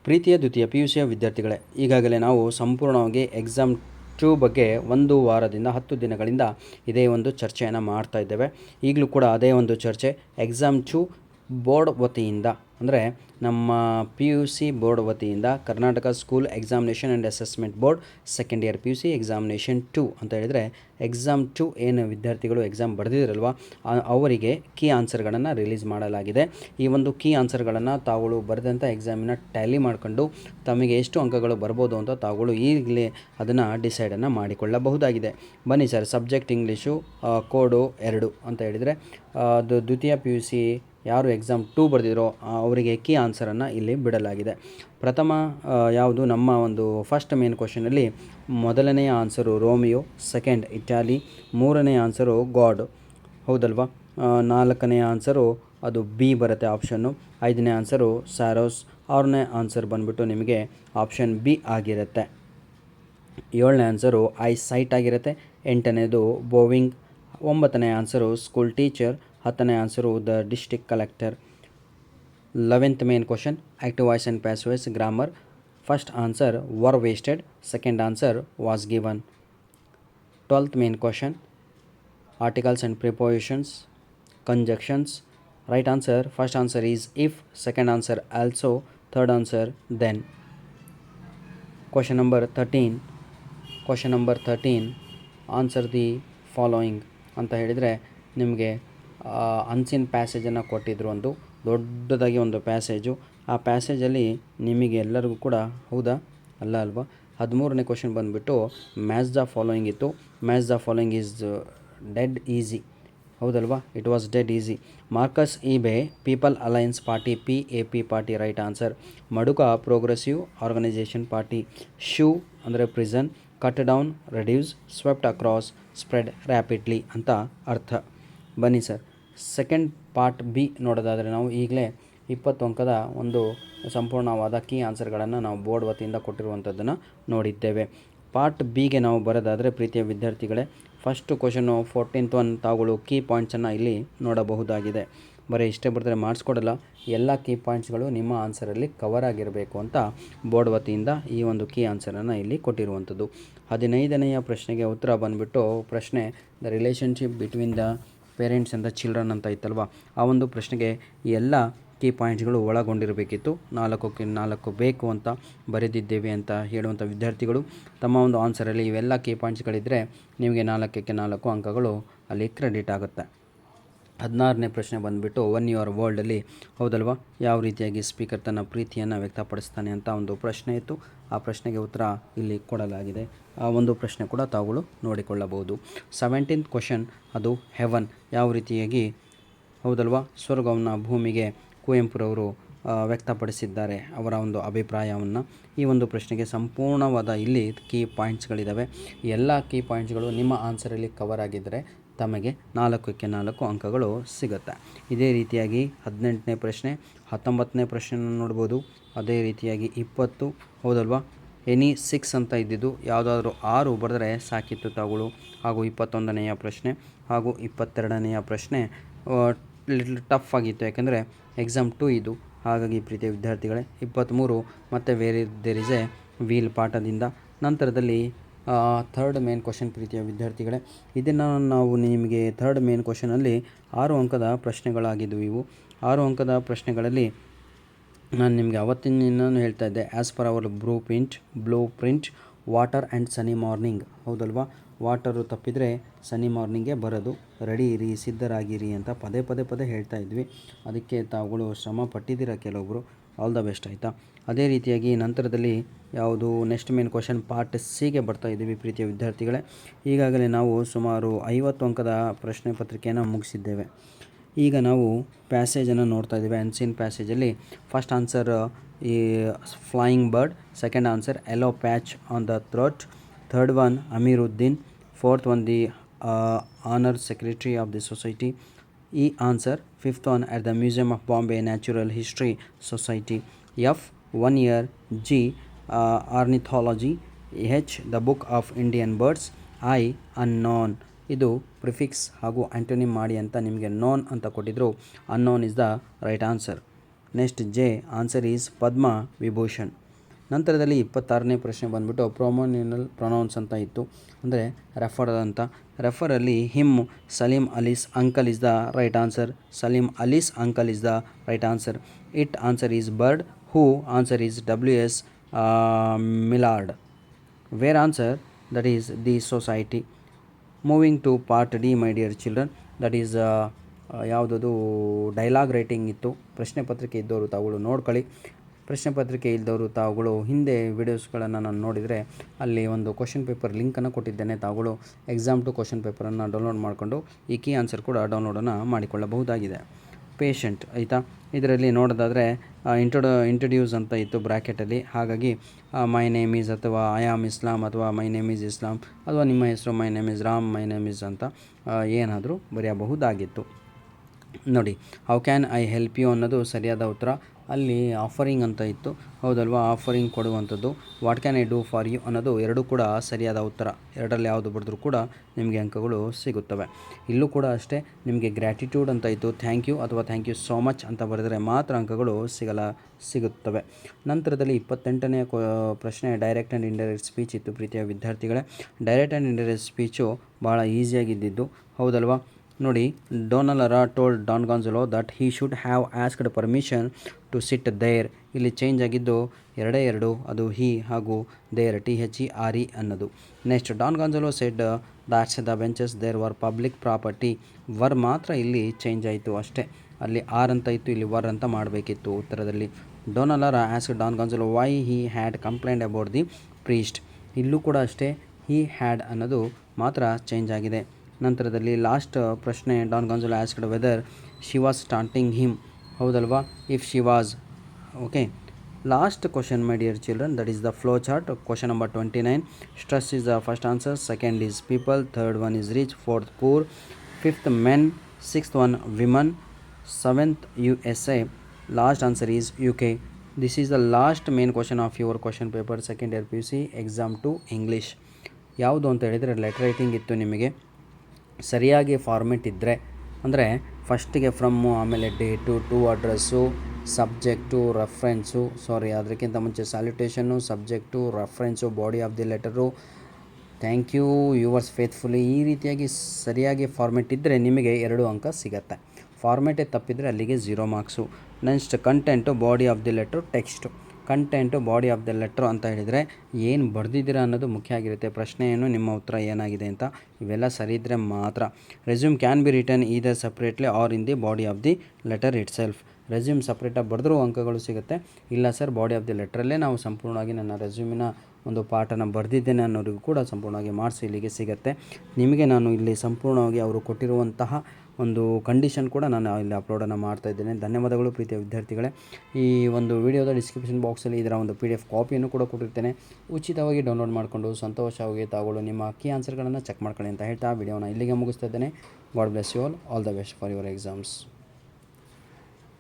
ಪ್ರೀತಿಯ ದ್ವಿತೀಯ PUCಯ ವಿದ್ಯಾರ್ಥಿಗಳೇ, ಈಗಾಗಲೇ ನಾವು ಸಂಪೂರ್ಣವಾಗಿ ಎಕ್ಸಾಮ್ 2 ಬಗ್ಗೆ 1 ವಾರದಿಂದ 10 ದಿನಗಳಿಂದ ಇದೇ ಒಂದು ಚರ್ಚೆಯನ್ನು ಮಾಡ್ತಾ ಇದ್ದೇವೆ. ಈಗಲೂ ಕೂಡ ಅದೇ ಒಂದು ಚರ್ಚೆ ಎಕ್ಸಾಮ್ 2 ಬೋರ್ಡ್ ವತಿಯಿಂದ, ಅಂದರೆ ನಮ್ಮ PUC ಬೋರ್ಡ್ ವತಿಯಿಂದ Karnataka school examination and assessment board second year PUC examination 2 ಅಂತ ಹೇಳಿದರೆ ಎಕ್ಸಾಮ್ 2 ಏನು ವಿದ್ಯಾರ್ಥಿಗಳು ಎಕ್ಸಾಮ್ ಬರೆದಿದ್ರಲ್ವ ಅವರಿಗೆ ಕೀ ಆನ್ಸರ್ಗಳನ್ನು ರಿಲೀಸ್ ಮಾಡಲಾಗಿದೆ. ಈ ಒಂದು ಕೀ ಆನ್ಸರ್ಗಳನ್ನು ತಾವುಗಳು ಬರೆದಂಥ ಎಕ್ಸಾಮಿನ ಟ್ಯಾಲಿ ಮಾಡಿಕೊಂಡು ತಮಗೆ ಎಷ್ಟು ಅಂಕಗಳು ಬರ್ಬೋದು ಅಂತ ತಾವುಗಳು ಈಗಲೇ ಅದನ್ನು ಡಿಸೈಡನ್ನು ಮಾಡಿಕೊಳ್ಳಬಹುದಾಗಿದೆ. ಬನ್ನಿ ಸರ್, ಸಬ್ಜೆಕ್ಟ್ ಇಂಗ್ಲೀಷು ಕೋಡು 2 ಅಂತ ಹೇಳಿದರೆ ಅದು ದ್ವಿತೀಯ PUC ಯಾರು ಎಕ್ಸಾಮ್ 2 ಬರೆದಿರೋ ಅವರಿಗೆ ಕೀ ಆನ್ಸರನ್ನು ಇಲ್ಲಿ ಬಿಡಲಾಗಿದೆ. ಪ್ರಥಮ ಯಾವುದು ನಮ್ಮ ಒಂದು ಫಸ್ಟ್ ಮೇನ್ ಕ್ವಶನಲ್ಲಿ ಮೊದಲನೆಯ ಆನ್ಸರು ರೋಮಿಯೋ, ಸೆಕೆಂಡ್ ಇಟಾಲಿ, ಮೂರನೆಯ ಆನ್ಸರು ಗಾಡ್, ಹೌದಲ್ವಾ? ನಾಲ್ಕನೆಯ ಆನ್ಸರು ಅದು ಬಿ ಬರುತ್ತೆ ಆಪ್ಷನ್ನು, ಐದನೇ ಆನ್ಸರು ಸ್ಯಾರೋಸ್, ಆರನೇ ಆನ್ಸರ್ ಬಂದುಬಿಟ್ಟು ನಿಮಗೆ ಆಪ್ಷನ್ ಬಿ ಆಗಿರುತ್ತೆ, ಏಳನೇ ಆನ್ಸರು ಐ ಸೈಟ್ ಆಗಿರುತ್ತೆ, ಎಂಟನೇದು ಬೋವಿಂಗ್, ಒಂಬತ್ತನೇ ಆನ್ಸರು ಸ್ಕೂಲ್ ಟೀಚರ್, ಹತ್ತನೇ answer the district collector. 11th main question active voice and passive voice grammar. First answer were wasted, second answer was given. 12th main question articles and prepositions, conjunctions. Right answer first answer is if, second answer also, third answer then. Question number 13 answer the following ಅಂತ ಹೇಳಿದರೆ ನಿಮಗೆ ಅನ್ಸಿನ್ ಪ್ಯಾಸೇಜನ್ನು ಕೊಟ್ಟಿದ್ರು, ಒಂದು ದೊಡ್ಡದಾಗಿ ಒಂದು passage. ಆ ಪ್ಯಾಸೇಜಲ್ಲಿ ನಿಮಗೆ ಎಲ್ಲರಿಗೂ ಕೂಡ ಹೌದಾ ಅಲ್ಲ ಅಲ್ವಾ? 13ನೇ ಕ್ವಶನ್ ಬಂದುಬಿಟ್ಟು ಮ್ಯಾಚ್ ದ ಫಾಲೋಯಿಂಗ್ ಇತ್ತು. Match the following is dead easy, ಹೌದಲ್ವಾ? It was dead easy. Marcus Ibe People Alliance Party, PAP party, right answer. ಮಡುಕ ಪ್ರೋಗ್ರೆಸಿವ್ ಆರ್ಗನೈಸೇಷನ್ ಪಾರ್ಟಿ. ಶೂ ಅಂದರೆ prison, cut down reduce, swept across, spread rapidly ಅಂತ ಅರ್ಥ. ಬನ್ನಿ sir, second part B ನೋಡೋದಾದರೆ ನಾವು ಈಗಲೇ 20 ಅಂಕದ ಒಂದು ಸಂಪೂರ್ಣವಾದ ಕೀ ಆನ್ಸರ್ಗಳನ್ನು ನಾವು ಬೋರ್ಡ್ ವತಿಯಿಂದ ಕೊಟ್ಟಿರುವಂಥದ್ದನ್ನು ನೋಡಿದ್ದೇವೆ. ಪಾರ್ಟ್ ಬಿಗೆ ನಾವು ಬರೋದಾದರೆ ಪ್ರೀತಿಯ ವಿದ್ಯಾರ್ಥಿಗಳೇ, ಫಸ್ಟ್ ಕ್ವಶನು 14th ಒನ್ ತಾವುಗಳು ಕೀ ಪಾಯಿಂಟ್ಸನ್ನು ಇಲ್ಲಿ ನೋಡಬಹುದಾಗಿದೆ. ಬರೀ ಇಷ್ಟೇ ಬರೆದರೆ ಮಾಡಿಸ್ಕೊಡಲ್ಲ, ಎಲ್ಲ ಕೀ ಪಾಯಿಂಟ್ಸ್ಗಳು ನಿಮ್ಮ ಆನ್ಸರಲ್ಲಿ ಕವರ್ ಆಗಿರಬೇಕು ಅಂತ ಬೋರ್ಡ್ ವತಿಯಿಂದ ಈ ಒಂದು ಕೀ ಆನ್ಸರನ್ನು ಇಲ್ಲಿ ಕೊಟ್ಟಿರುವಂಥದ್ದು. 15ನೆಯ ಪ್ರಶ್ನೆಗೆ ಉತ್ತರ ಬಂದುಬಿಟ್ಟು ಪ್ರಶ್ನೆ the relationship between the parents and the children ಅಂತ ಇತ್ತಲ್ವ, ಆ ಒಂದು ಪ್ರಶ್ನೆಗೆ ಎಲ್ಲ ಕೀ ಪಾಯಿಂಟ್ಸ್ಗಳು ಒಳಗೊಂಡಿರಬೇಕಿತ್ತು. 4ಕ್ಕೆ 4 ಬೇಕು ಅಂತ ಬರೆದಿದ್ದೇವೆ ಅಂತ ಹೇಳುವಂಥ ವಿದ್ಯಾರ್ಥಿಗಳು ತಮ್ಮ ಒಂದು ಆನ್ಸರಲ್ಲಿ ಇವೆಲ್ಲ ಕೀ ಪಾಯಿಂಟ್ಸ್ಗಳಿದ್ದರೆ ನಿಮಗೆ 4ಕ್ಕೆ 4 ಅಂಕಗಳು ಅಲ್ಲಿ ಕ್ರೆಡಿಟ್ ಆಗುತ್ತೆ. 16ನೇ ಪ್ರಶ್ನೆ ಬಂದುಬಿಟ್ಟು ಒನ್ ಯುವರ್ ವರ್ಲ್ಡಲ್ಲಿ, ಹೌದಲ್ವಾ, ಯಾವ ರೀತಿಯಾಗಿ ಸ್ಪೀಕರ್ ತನ್ನ ಪ್ರೀತಿಯನ್ನು ವ್ಯಕ್ತಪಡಿಸ್ತಾನೆ ಅಂತ ಒಂದು ಪ್ರಶ್ನೆ ಇತ್ತು. ಆ ಪ್ರಶ್ನೆಗೆ ಉತ್ತರ ಇಲ್ಲಿ ಕೊಡಲಾಗಿದೆ. ಆ ಒಂದು ಪ್ರಶ್ನೆ ಕೂಡ ತಾವುಗಳು ನೋಡಿಕೊಳ್ಳಬಹುದು. 17th ಕ್ವಶನ್ ಅದು ಹೆವನ್, ಯಾವ ರೀತಿಯಾಗಿ ಹೌದಲ್ವಾ ಸ್ವರ್ಗವನ್ನು ಭೂಮಿಗೆ ಕುವೆಂಪುರವರು ವ್ಯಕ್ತಪಡಿಸಿದ್ದಾರೆ ಅವರ ಒಂದು ಅಭಿಪ್ರಾಯವನ್ನು. ಈ ಒಂದು ಪ್ರಶ್ನೆಗೆ ಸಂಪೂರ್ಣವಾದ ಇಲ್ಲಿ ಕೀ ಪಾಯಿಂಟ್ಸ್ಗಳಿದ್ದಾವೆ. ಎಲ್ಲ ಕೀ ಪಾಯಿಂಟ್ಸ್ಗಳು ನಿಮ್ಮ ಆನ್ಸರಲ್ಲಿ ಕವರ್ ಆಗಿದ್ದರೆ ತಮಗೆ 4ಕ್ಕೆ 4 ಅಂಕಗಳು ಸಿಗುತ್ತೆ. ಇದೇ ರೀತಿಯಾಗಿ 18ನೇ ಪ್ರಶ್ನೆ, 19ನೇ ಪ್ರಶ್ನೆಯನ್ನು ನೋಡ್ಬೋದು. ಅದೇ ರೀತಿಯಾಗಿ 20, ಹೌದಲ್ವಾ, ಎನಿ 6 ಅಂತ ಇದ್ದಿದ್ದು ಯಾವುದಾದ್ರೂ 6 ಬರೆದರೆ ಸಾಕಿತ್ತು ತಾವುಗಳು. ಹಾಗೂ 21ನೆಯ ಪ್ರಶ್ನೆ ಹಾಗೂ 22ನೆಯ ಪ್ರಶ್ನೆ ಲಿಟ್ಲ್ ಟಫ್ ಆಗಿತ್ತು, ಯಾಕೆಂದರೆ ಎಕ್ಸಾಮ್ 2 ಇದು. ಹಾಗಾಗಿ ಪ್ರೀತಿಯ ವಿದ್ಯಾರ್ಥಿಗಳೇ 23 ಮತ್ತು where there is a wheel ಪಾಠದಿಂದ ನಂತರದಲ್ಲಿ ಥರ್ಡ್ ಮೇನ್ ಕ್ವಶನ್. ಪ್ರೀತಿಯ ವಿದ್ಯಾರ್ಥಿಗಳೇ, ಇದನ್ನು ನಾವು ನಿಮಗೆ ಥರ್ಡ್ ಮೇನ್ ಕ್ವಶನಲ್ಲಿ 6 ಅಂಕದ ಪ್ರಶ್ನೆಗಳಾಗಿದ್ದವು. ಇವು 6 ಅಂಕದ ಪ್ರಶ್ನೆಗಳಲ್ಲಿ ನಾನು ನಿಮಗೆ ಅವತ್ತಿನ ಹೇಳ್ತಾ ಇದ್ದೆ, as per our blueprint water and sunny morning, ಹೌದಲ್ವಾ? ವಾಟರು ತಪ್ಪಿದರೆ ಸನಿ ಮಾರ್ನಿಂಗೇ ಬರೋದು, ರೆಡಿ ಇರಿ, ಸಿದ್ಧರಾಗಿರಿ ಅಂತ ಪದೇ ಹೇಳ್ತಾ ಇದ್ವಿ. ಅದಕ್ಕೆ ತಾವುಗಳು ಶ್ರಮ ಪಟ್ಟಿದ್ದೀರ ಕೆಲವೊಬ್ಬರು, ಆಲ್ ದ ಬೆಸ್ಟ್, ಆಯಿತಾ? ಅದೇ ರೀತಿಯಾಗಿ ನಂತರದಲ್ಲಿ ಯಾವುದು ನೆಕ್ಸ್ಟ್ ಮೇನ್ ಕ್ವಶನ್ ಪಾರ್ಟ್ ಸಿಗೆ ಬರ್ತಾ ಇದ್ದೀವಿ ಪ್ರೀತಿಯ ವಿದ್ಯಾರ್ಥಿಗಳೇ. ಈಗಾಗಲೇ ನಾವು ಸುಮಾರು 50 ಅಂಕದ ಪ್ರಶ್ನೆ ಪತ್ರಿಕೆಯನ್ನು ಮುಗಿಸಿದ್ದೇವೆ. ಈಗ ನಾವು ಪ್ಯಾಸೇಜನ್ನು ನೋಡ್ತಾ ಇದ್ದೀವಿ. ಅನ್ಸಿನ್ ಪ್ಯಾಸೇಜಲ್ಲಿ ಫಸ್ಟ್ ಆನ್ಸರ್ ಈ flying bird, second answer yellow patch on the throat, third one Amiruddin, fourth one the honour secretary of the society, ಈ answer. Fifth one at the museum of Bombay natural history society, f 1 year, g ornithology, H the book of Indian birds, I unknown. ಇದು prefix ಹಾಗೂ antonym ಮಾಡಿ ಅಂತ ನಿಮಗೆ known ಅಂತ ಕೊಟ್ಟಿದ್ರು. Unknown is the right answer. Next J answer is ಪದ್ಮ ವಿಭೂಷಣ್. ನಂತರದಲ್ಲಿ 26ನೇ ಪ್ರಶ್ನೆ ಬಂದುಬಿಟ್ಟು ಪ್ರೊನೋಮಿನಲ್ ಪ್ರೊನೌನ್ಸ್ ಅಂತ ಇತ್ತು, ಅಂದರೆ ರೆಫರ್ ಅಂತ. ರೆಫರಲ್ಲಿ him, Salim Ali's uncle is the right answer. Salim Ali's uncle is the right answer. It answer is bird. Who answer is WS Millard. Where answer that is the society. Moving to part d my dear children, that is ಯಾವುದದು dialogue writing ಇತ್ತು. ಪ್ರಶ್ನೆ ಪತ್ರಿಕೆ ಇದ್ದವರು ತಾವುಗಳು ನೋಡ್ಕೊಳ್ಳಿ. ಪ್ರಶ್ನೆ ಪತ್ರಿಕೆ ಇದ್ದವರು ತಾವುಗಳು ಹಿಂದೆ ವಿಡಿಯೋಸ್ಗಳನ್ನು ನಾನು ನೋಡಿದರೆ ಅಲ್ಲಿ ಒಂದು ಕ್ವಶನ್ ಪೇಪರ್ ಲಿಂಕನ್ನು ಕೊಟ್ಟಿದ್ದೇನೆ. ತಾವುಗಳು ಎಕ್ಸಾಮ್ ಟು ಕ್ವಶನ್ ಪೇಪರನ್ನು ಡೌನ್ಲೋಡ್ ಮಾಡಿಕೊಂಡು ಈ ಕೀ ಆನ್ಸರ್ ಕೂಡ ಡೌನ್ಲೋಡನ್ನು ಮಾಡಿಕೊಳ್ಳಬಹುದಾಗಿದೆ. ಪೇಷಂಟ್ ಆಯಿತಾ, ಇದರಲ್ಲಿ ನೋಡೋದಾದರೆ ಇಂಟ್ರೊಡ್ಯೂಸ್ ಅಂತ ಇತ್ತು ಬ್ರ್ಯಾಕೆಟಲ್ಲಿ. ಹಾಗಾಗಿ ಮೈ ನೇಮ್ ಈಸ್ ಅಥವಾ ಐ ಆಮ್ ಇಸ್ಲಾಂ ಅಥವಾ ಮೈ ನೇಮ್ ಈಸ್ ಇಸ್ಲಾಂ ಅಥವಾ ನಿಮ್ಮ ಹೆಸರು my name is Ram, my name is ಅಂತ ಏನಾದರೂ ಬರೆಯಬಹುದಾಗಿತ್ತು. ನೋಡಿ, how can I help you ಅನ್ನೋದು ಸರಿಯಾದ ಉತ್ತರ. ಅಲ್ಲಿ ಆಫರಿಂಗ್ ಅಂತ ಇತ್ತು, ಹೌದಲ್ವಾ, ಆಫರಿಂಗ್ ಕೊಡುವಂಥದ್ದು. What can I do for you ಅನ್ನೋದು ಎರಡೂ ಕೂಡ ಸರಿಯಾದ ಉತ್ತರ. ಎರಡರಲ್ಲಿ ಯಾವುದು ಬರೆದ್ರೂ ಕೂಡ ನಿಮಗೆ ಅಂಕಗಳು ಸಿಗುತ್ತವೆ. ಇಲ್ಲೂ ಕೂಡ ಅಷ್ಟೇ, ನಿಮಗೆ ಗ್ರ್ಯಾಟಿಟ್ಯೂಡ್ ಅಂತ ಇತ್ತು, ಥ್ಯಾಂಕ್ ಯು ಅಥವಾ ಥ್ಯಾಂಕ್ ಯು ಸೋ ಮಚ್ ಅಂತ ಬರೆದರೆ ಮಾತ್ರ ಅಂಕಗಳು ಸಿಗುತ್ತವೆ. ನಂತರದಲ್ಲಿ 28ನೇ ಪ್ರಶ್ನೆ ಡೈರೆಕ್ಟ್ ಆ್ಯಂಡ್ ಇಂಡೈರೆಕ್ಟ್ ಸ್ಪೀಚ್ ಇತ್ತು. ಪ್ರೀತಿಯ ವಿದ್ಯಾರ್ಥಿಗಳೇ, ಡೈರೆಕ್ಟ್ ಆ್ಯಂಡ್ ಇಂಡೈರೆಕ್ಟ್ ಸ್ಪೀಚು ಭಾಳ ಈಸಿಯಾಗಿದ್ದಿದ್ದು, ಹೌದಲ್ವಾ. ನೋಡಿ, Dona Laura told Don Gonzalo that he should have asked permission to sit there. ಇಲ್ಲಿ ಚೇಂಜ್ ಆಗಿದ್ದು ಎರಡೇ ಎರಡು, ಅದು ಹಿ ಹಾಗೂ ದೇರ್, THERE ಅನ್ನೋದು. Next, Don Gonzalo said that's the benches there were public property. Were ಮಾತ್ರ ಇಲ್ಲಿ ಚೇಂಜ್ ಆಯಿತು ಅಷ್ಟೇ. ಅಲ್ಲಿ ಆರ್ ಅಂತ ಇತ್ತು, ಇಲ್ಲಿ ವರ್ ಅಂತ ಮಾಡಬೇಕಿತ್ತು ಉತ್ತರದಲ್ಲಿ. Dona Laura asked Don Gonzalo why he had complaint about the priest. ಇಲ್ಲೂ ಕೂಡ ಅಷ್ಟೇ, ಹಿ ಹ್ಯಾಡ್ ಅನ್ನೋದು ಮಾತ್ರ ಚೇಂಜ್ ಆಗಿದೆ. ನಂತರದಲ್ಲಿ ಲಾಸ್ಟ್ ಪ್ರಶ್ನೆ, Don Gonzalo asked whether she was taunting him. ಹೌದಲ್ವಾ, if she was. Okay, last question my dear children, that is the flow chart. Question number 29. Stress is the first answer, second is people, third one is rich, fourth poor, fifth men, sixth one women, seventh USA, last answer is UK. This is the last main question of your question paper second year PUC exam to English. ಯಾವುದು ಅಂತ ಹೇಳಿದರೆ letter writing ಇತ್ತು. ನಿಮಗೆ ಸರಿಯಾಗಿ format ಇದ್ದರೆ, ಅಂದರೆ ಫಸ್ಟಿಗೆ from, ಆಮೇಲೆ date, to address, subject, reference, ಅದಕ್ಕಿಂತ ಮುಂಚೆ salutation, subject, reference, body of the letter, thank you, yours faithfully, ಈ ರೀತಿಯಾಗಿ ಸರಿಯಾಗಿ ಫಾರ್ಮೆಟ್ ಇದ್ದರೆ ನಿಮಗೆ 2 ಅಂಕ ಸಿಗತ್ತೆ. ಫಾರ್ಮೆಟೇ ತಪ್ಪಿದರೆ ಅಲ್ಲಿಗೆ 0 marks. Next content, body of the letter, text. Content, body of the letter ಅಂತ ಹೇಳಿದರೆ ಏನು ಬರೆದಿದ್ದೀರಾ ಅನ್ನೋದು ಮುಖ್ಯ ಆಗಿರುತ್ತೆ. ಪ್ರಶ್ನೆ ಏನು, ನಿಮ್ಮ ಉತ್ತರ ಏನಾಗಿದೆ ಅಂತ, ಇವೆಲ್ಲ ಸರಿ ಇದ್ದರೆ ಮಾತ್ರ. Resume can be return either separately or in the body of the letter itself. Resume ಸಪ್ರೇಟಾಗಿ ಬರೆದ್ರೂ ಅಂಕಗಳು ಸಿಗುತ್ತೆ. ಇಲ್ಲ ಸರ್, ಬಾಡಿ ಆಫ್ ದಿ ಲೆಟ್ರಲ್ಲೇ ನಾವು ಸಂಪೂರ್ಣವಾಗಿ ನನ್ನ ರೆಸ್ಯೂಮಿನ ಒಂದು ಪಾಠನ ಬರೆದಿದ್ದೇನೆ ಅನ್ನೋರಿಗೂ ಕೂಡ ಸಂಪೂರ್ಣವಾಗಿ ಮಾರ್ಕ್ಸ್ ಇಲ್ಲಿಗೆ ಸಿಗುತ್ತೆ. ನಿಮಗೆ ನಾನು ಇಲ್ಲಿ ಸಂಪೂರ್ಣವಾಗಿ ಅವರು ಕೊಟ್ಟಿರುವಂತಹ ಒಂದು ಕಂಡೀಷನ್ ಕೂಡ ನಾನು ಇಲ್ಲಿ ಅಪ್ಲೋಡನ್ನು ಮಾಡ್ತಾಯಿದ್ದೇನೆ. ಧನ್ಯವಾದಗಳು ಪ್ರೀತಿಯ ವಿದ್ಯಾರ್ಥಿಗಳೇ. ಈ ಒಂದು ವಿಡಿಯೋದ ಡಿಸ್ಕ್ರಿಪ್ಷನ್ ಬಾಕ್ಸಲ್ಲಿ ಇದರ ಒಂದು PDF ಕಾಪಿಯನ್ನು ಕೂಡ ಕೊಟ್ಟಿರ್ತೇನೆ. ಉಚಿತವಾಗಿ ಡೌನ್ಲೋಡ್ ಮಾಡಿಕೊಂಡು ಸಂತೋಷವಾಗಿ ತಾವುಗಳು ನಿಮ್ಮ ಕೀ ಆನ್ಸರ್ಗಳನ್ನು ಚೆಕ್ ಮಾಡ್ಕೊಳ್ಳಿ ಅಂತ ಹೇಳ್ತಾ ವಿಡಿಯೋನ ಇಲ್ಲಿಗೆ ಮುಗಿಸ್ತಾ ಇದ್ದೇನೆ. God bless you all the best for your exams.